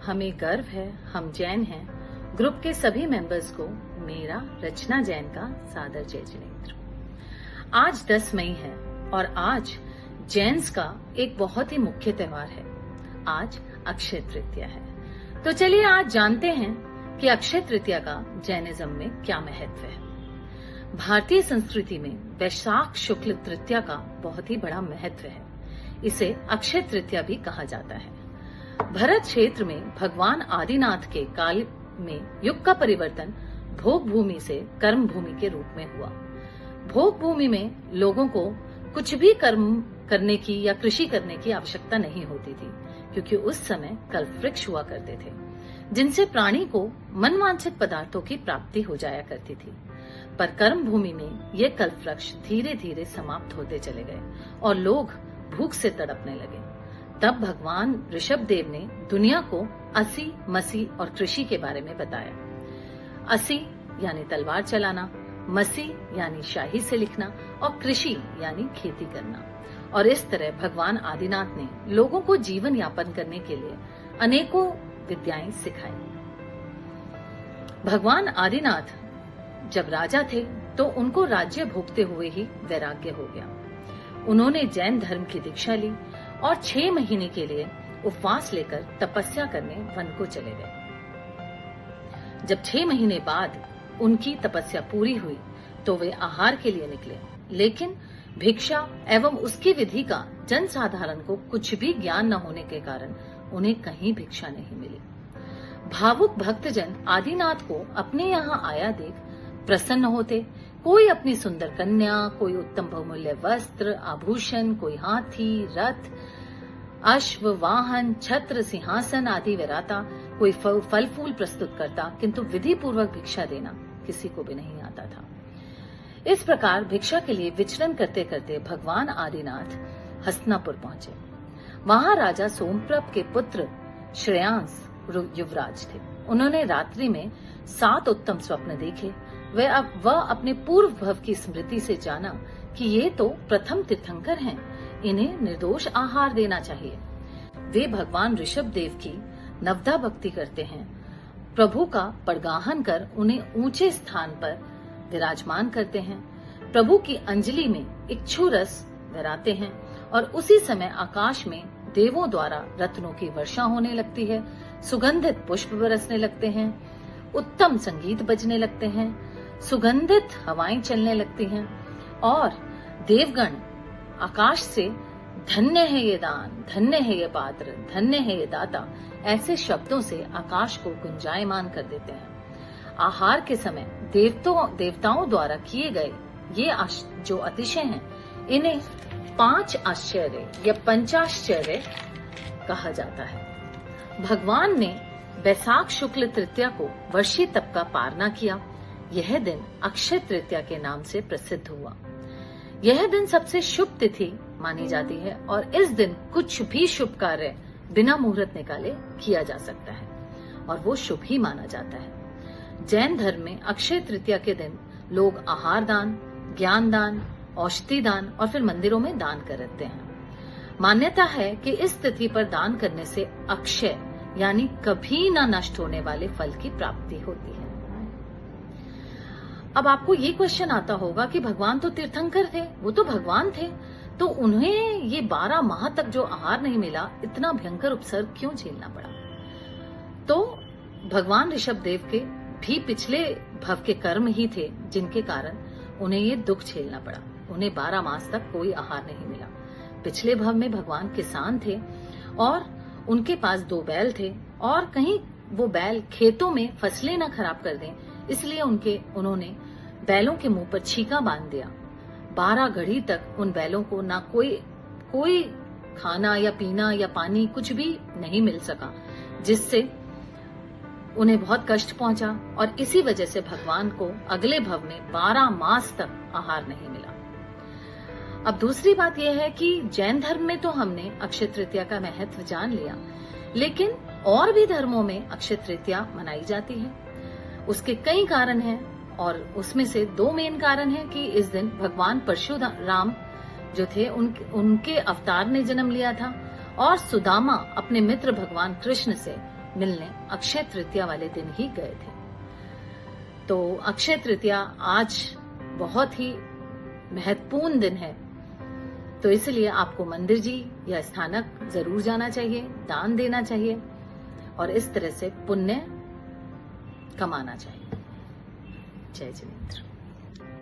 हमें गर्व है, हम जैन हैं। ग्रुप के सभी मेंबर्स को मेरा रचना जैन का सादर जय जिनेंद्र। आज 10 मई है और आज जैन्स का एक बहुत ही मुख्य त्योहार है। आज अक्षय तृतीया है। तो चलिए आज जानते हैं कि अक्षय तृतीया का जैनिज्म में क्या महत्व है। भारतीय संस्कृति में वैशाख शुक्ल तृतीया का बहुत ही बड़ा महत्व है। इसे अक्षय तृतीया भी कहा जाता है। भरत क्षेत्र में भगवान आदिनाथ के काल में युग का परिवर्तन भोग भूमि से कर्म भूमि के रूप में हुआ। भोग भूमि में लोगों को कुछ भी कर्म करने की या कृषि करने की आवश्यकता नहीं होती थी, क्योंकि उस समय कल्प वृक्ष हुआ करते थे जिनसे प्राणी को मनवांछित पदार्थों की प्राप्ति हो जाया करती थी। पर कर्म भूमि में ये कल्प वृक्ष धीरे धीरे समाप्त होते चले गए और लोग भूख से तड़पने लगे। तब भगवान ऋषभ देव ने दुनिया को असी, मसी और कृषि के बारे में बताया। असी यानी तलवार चलाना, मसी यानी शाही से लिखना और कृषि यानी खेती करना। और इस तरह भगवान आदिनाथ ने लोगों को जीवन यापन करने के लिए अनेकों विद्याएं सिखाई। भगवान आदिनाथ जब राजा थे तो उनको राज्य भोगते हुए ही वैराग्य हो गया। उन्होंने जैन धर्म की दीक्षा ली और 6 महीने के लिए उपवास लेकर तपस्या करने वन को चले गए। जब 6 महीने बाद उनकी तपस्या पूरी हुई तो वे आहार के लिए निकले, लेकिन भिक्षा एवं उसकी विधि का जनसाधारण को कुछ भी ज्ञान न होने के कारण उन्हें कहीं भिक्षा नहीं मिली। भावुक भक्तजन आदिनाथ को अपने यहाँ आया देख प्रसन्न होते। कोई अपनी सुंदर कन्या, कोई उत्तम बहुमूल्य वस्त्र आभूषण, कोई हाथी, रथ, अश्व, वाहन, छत्र, सिंहासन आदि विराता, कोई फल फूल प्रस्तुत करता, किंतु विधि पूर्वक भिक्षा देना किसी को भी नहीं आता था। इस प्रकार भिक्षा के लिए विचरण करते करते भगवान आदिनाथ हस्तिनापुर पहुंचे। वहां राजा सोमप्रभ के पुत्र श्रेयांस युवराज थे। उन्होंने रात्रि में 7 उत्तम स्वप्न देखे। वह अपने पूर्व भव की स्मृति से जाना कि ये तो प्रथम तीर्थंकर हैं, इन्हें निर्दोष आहार देना चाहिए। वे भगवान ऋषभ देव की नवदा भक्ति करते हैं। प्रभु का पड़गाहन कर उन्हें ऊंचे स्थान पर विराजमान करते हैं। प्रभु की अंजलि में इक्षु रस भराते हैं और उसी समय आकाश में देवों द्वारा रत्नों की वर्षा होने लगती है। सुगंधित पुष्प बरसने लगते हैं, उत्तम संगीत बजने लगते हैं, सुगंधित हवाएं चलने लगती हैं और देवगण आकाश से धन्य है ये दान, धन्य है ये पात्र, धन्य है ये दाता ऐसे शब्दों से आकाश को गुंजायमान कर देते हैं। आहार के समय देवताओं द्वारा किए गए ये जो अतिशय हैं, इन्हें 5 आश्चर्य या पंचाश्चर्य कहा जाता है। भगवान ने वैशाख शुक्ल तृतीया को वर्षी तप का पारना किया। यह दिन अक्षय तृतीया के नाम से प्रसिद्ध हुआ। यह दिन सबसे शुभ तिथि मानी जाती है और इस दिन कुछ भी शुभ कार्य बिना मुहूर्त निकाले किया जा सकता है और वो शुभ ही माना जाता है। जैन धर्म में अक्षय तृतीया के दिन लोग आहार दान, ज्ञान दान, औषधि दान और फिर मंदिरों में दान करते हैं। मान्यता है कि इस तिथि पर दान करने से अक्षय यानी कभी न नष्ट होने वाले फल की प्राप्ति होती है। अब आपको ये क्वेश्चन आता होगा कि भगवान तो तीर्थंकर थे, वो तो भगवान थे, तो उन्हें ये 12 माह तक जो आहार नहीं मिला, इतना भयंकर उपसर्ग क्यों झेलना पड़ा? तो भगवान ऋषभ देव के भी पिछले भव के कर्म ही थे जिनके कारण उन्हें ये दुख झेलना पड़ा। उन्हें 12 मास तक कोई आहार नहीं मिला। पिछले भव में भगवान किसान थे और उनके पास 2 बैल थे और कहीं वो बैल खेतों में फसलें न खराब कर दें, इसलिए उन्होंने बैलों के मुंह पर छीका बांध दिया। 12 घड़ी तक उन बैलों को ना कोई खाना या पीना या पानी कुछ भी नहीं मिल सका, जिससे उन्हें बहुत कष्ट पहुंचा और इसी वजह से भगवान को अगले भव में 12 मास तक आहार नहीं मिला। अब दूसरी बात यह है कि जैन धर्म में तो हमने अक्षय तृतीया का महत्व जान लिया, लेकिन और भी धर्मों में अक्षय तृतीया मनाई जाती है। उसके कई कारण हैं और उसमें से 2 मेन कारण हैं कि इस दिन भगवान परशुराम जो थे उनके अवतार ने जन्म लिया था और सुदामा अपने मित्र भगवान कृष्ण से मिलने अक्षय तृतीया वाले दिन ही गए थे। तो अक्षय तृतीया आज बहुत ही महत्वपूर्ण दिन है, तो इसलिए आपको मंदिर जी या स्थानक जरूर जाना चाहिए, दान देना चाहिए और इस तरह से पुण्य कमाना चाहिए। जय जिनेंद्र।